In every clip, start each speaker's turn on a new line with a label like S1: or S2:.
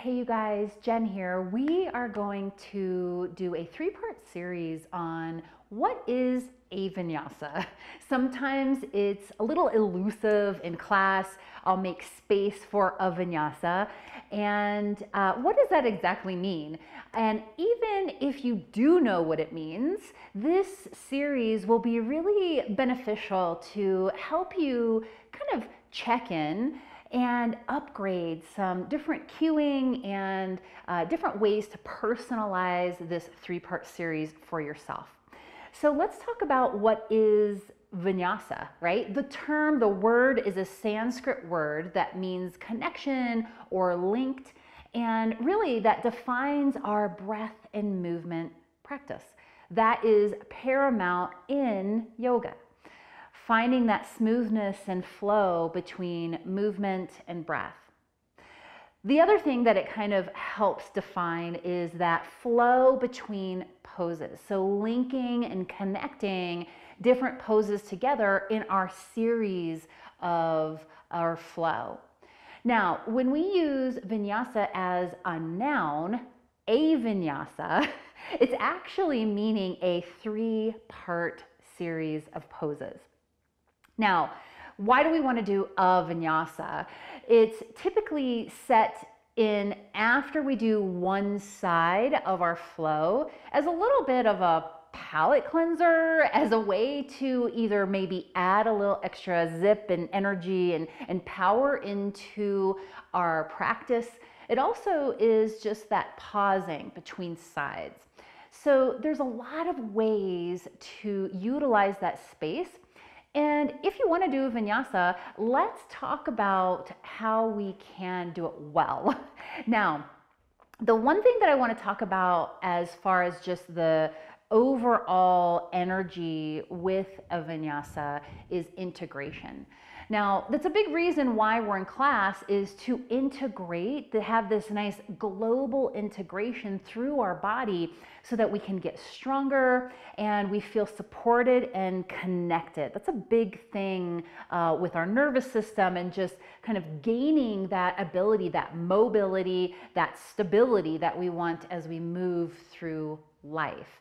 S1: Hey you guys, Jen here. We are going to do a three-part series on what is a vinyasa. Sometimes it's a little elusive in class. I'll make space for a vinyasa. And what does that exactly mean? And even if you do know what it means, this series will be really beneficial to help you kind of check in and upgrade some different cueing and different ways to personalize this three-part series for yourself. So let's talk about what is vinyasa, right? The word is a Sanskrit word that means connection or linked, and really that defines our breath and movement practice. That is paramount in yoga. Finding that smoothness and flow between movement and breath. The other thing that it kind of helps define is that flow between poses. So linking and connecting different poses together in our series of our flow. Now, when we use vinyasa as a noun, a vinyasa, it's actually meaning a three-part series of poses. Now, why do we want to do a vinyasa? It's typically set in after we do one side of our flow as a little bit of a palate cleanser, as a way to either maybe add a little extra zip and energy and power into our practice. It also is just that pausing between sides. So there's a lot of ways to utilize that space. And if you want to do a vinyasa, let's talk about how we can do it well. Now, the one thing that I want to talk about as far as just the overall energy with a vinyasa is integration. Now, that's a big reason why we're in class, is to integrate, to have this nice global integration through our body so that we can get stronger and we feel supported and connected. That's a big thing with our nervous system, and just kind of gaining that ability, that mobility, that stability that we want as we move through life.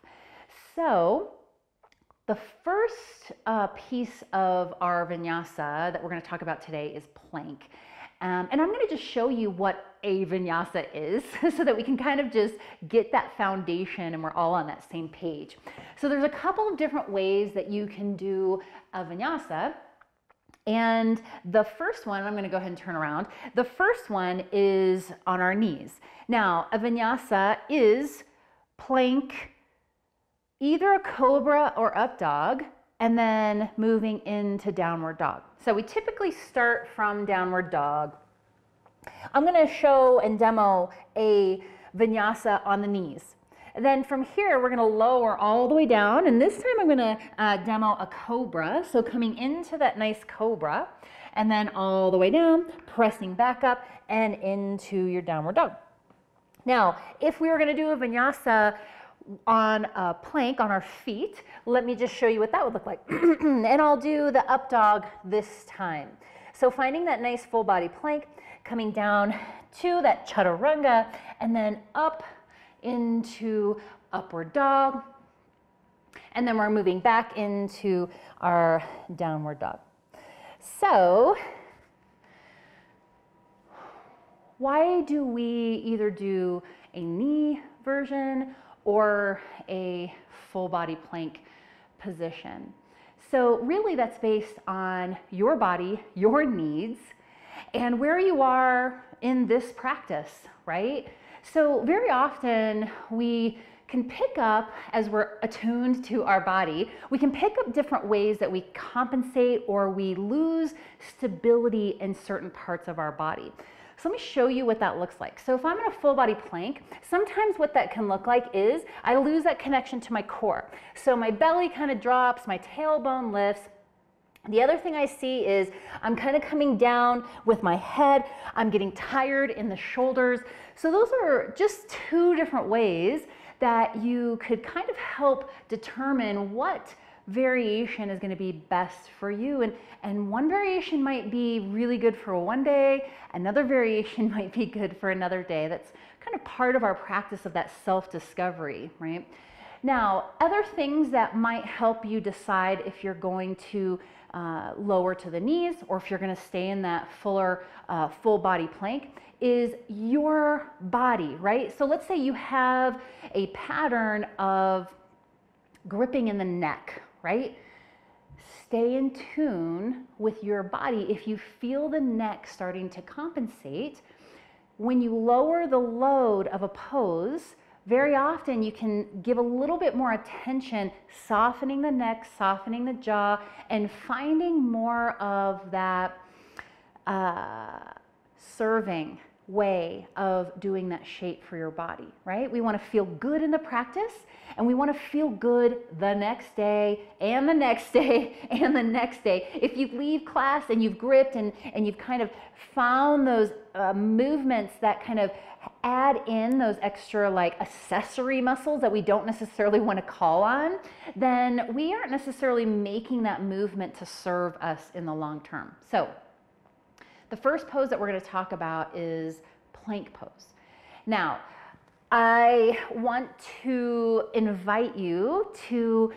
S1: So, the first piece of our vinyasa that we're going to talk about today is plank. And I'm going to just show you what a vinyasa is so that we can kind of just get that foundation and we're all on that same page. So there's a couple of different ways that you can do a vinyasa. And the first one, I'm going to go ahead and turn around. The first one is on our knees. Now, a vinyasa is plank, either a cobra or up dog, and then moving into downward dog. So we typically start from downward dog. I'm going to show and demo a vinyasa on the knees. And then from here, we're going to lower all the way down. And this time I'm going to demo a cobra. So coming into that nice cobra, and then all the way down, pressing back up and into your downward dog. Now, if we were going to do a vinyasa on a plank on our feet, let me just show you what that would look like. And I'll do the up dog this time. So finding that nice full body plank, coming down to that chaturanga, and then up into upward dog. And then we're moving back into our downward dog. So why do we either do a knee version or a full body plank position? So really that's based on your body, your needs, and where you are in this practice, right? So very often we can pick up, as we're attuned to our body, we can pick up different ways that we compensate or we lose stability in certain parts of our body. So let me show you what that looks like. So if I'm in a full body plank, sometimes what that can look like is I lose that connection to my core. So my belly kind of drops, my tailbone lifts. The other thing I see is I'm kind of coming down with my head. I'm getting tired in the shoulders. So those are just two different ways that you could kind of help determine what variation is going to be best for you. And one variation might be really good for one day, another variation might be good for another day. That's kind of part of our practice of that self-discovery, right? Now, other things that might help you decide if you're going to lower to the knees or if you're going to stay in that full body plank is your body, right? So let's say you have a pattern of gripping in the neck, right? Stay in tune with your body. If you feel the neck starting to compensate, when you lower the load of a pose, very often you can give a little bit more attention, softening the neck, softening the jaw, and finding more of that serving way of doing that shape for your body, right? We want to feel good in the practice, and we want to feel good the next day and the next day and the next day. If you leave class and you've gripped and you've kind of found those movements that kind of add in those extra like accessory muscles that we don't necessarily want to call on, then we aren't necessarily making that movement to serve us in the long term. So the first pose that we're going to talk about is plank pose. Now, I want to invite you to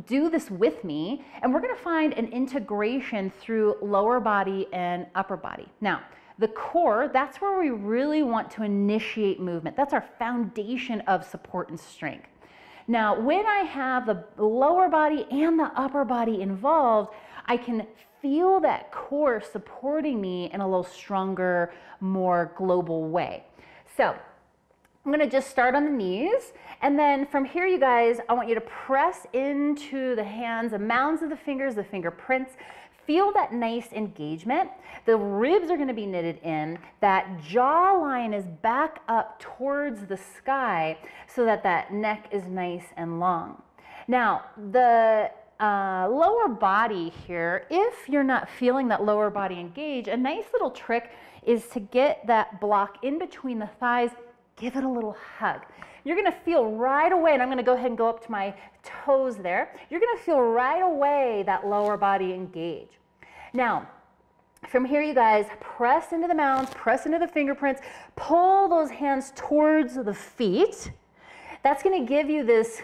S1: do this with me, and we're going to find an integration through lower body and upper body. Now, the core, that's where we really want to initiate movement. That's our foundation of support and strength. Now, when I have the lower body and the upper body involved, I can feel that core supporting me in a little stronger, more global way. So I'm going to just start on the knees, and then from here, you guys, I want you to press into the hands, the mounds of the fingers, the fingerprints. Feel that nice engagement. The ribs are going to be knitted in. That jawline is back up towards the sky so that that neck is nice and long. Now, the lower body here, if you're not feeling that lower body engage, a nice little trick is to get that block in between the thighs, give it a little hug. You're going to feel right away, and I'm going to go ahead and go up to my toes there. You're going to feel right away that lower body engage. Now, from here, you guys, press into the mounds, press into the fingerprints, pull those hands towards the feet. That's going to give you this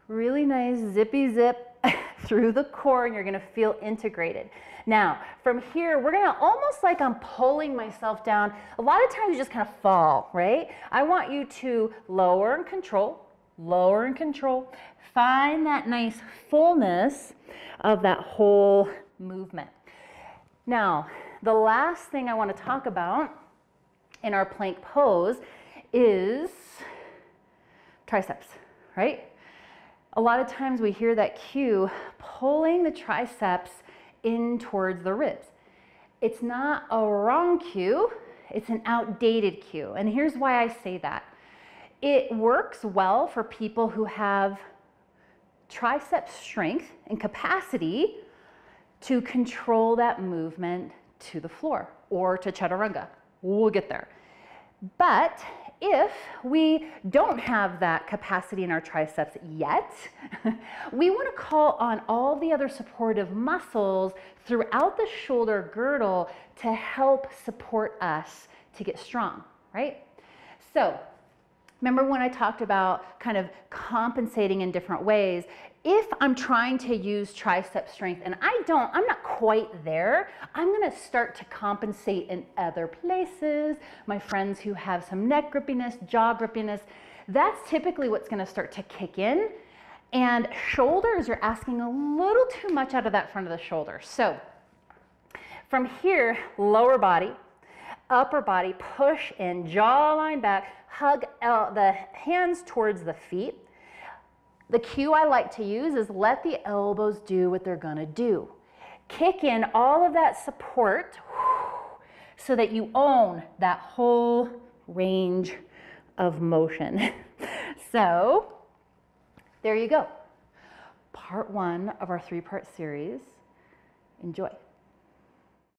S1: really nice zippy zip through the core, and you're going to feel integrated. Now, from here, we're going to almost like I'm pulling myself down. A lot of times you just kind of fall, right? I want you to lower and control, lower and control. Find that nice fullness of that whole movement. Now, the last thing I want to talk about in our plank pose is triceps, right? A lot of times we hear that cue, pulling the triceps in towards the ribs. It's not a wrong cue, it's an outdated cue. And here's why I say that. It works well for people who have tricep strength and capacity to control that movement to the floor or to chaturanga. We'll get there. But if we don't have that capacity in our triceps yet, we want to call on all the other supportive muscles throughout the shoulder girdle to help support us to get strong, right? So remember when I talked about kind of compensating in different ways? If I'm trying to use tricep strength and I'm not quite there, I'm going to start to compensate in other places. My friends who have some neck grippiness, jaw grippiness, that's typically what's going to start to kick in. And shoulders, you're asking a little too much out of that front of the shoulder. So from here, lower body, upper body, push in, jawline back, hug the hands towards the feet. The cue I like to use is let the elbows do what they're gonna do. Kick in all of that support so that you own that whole range of motion. So there you go. Part one of our 3-part series. Enjoy.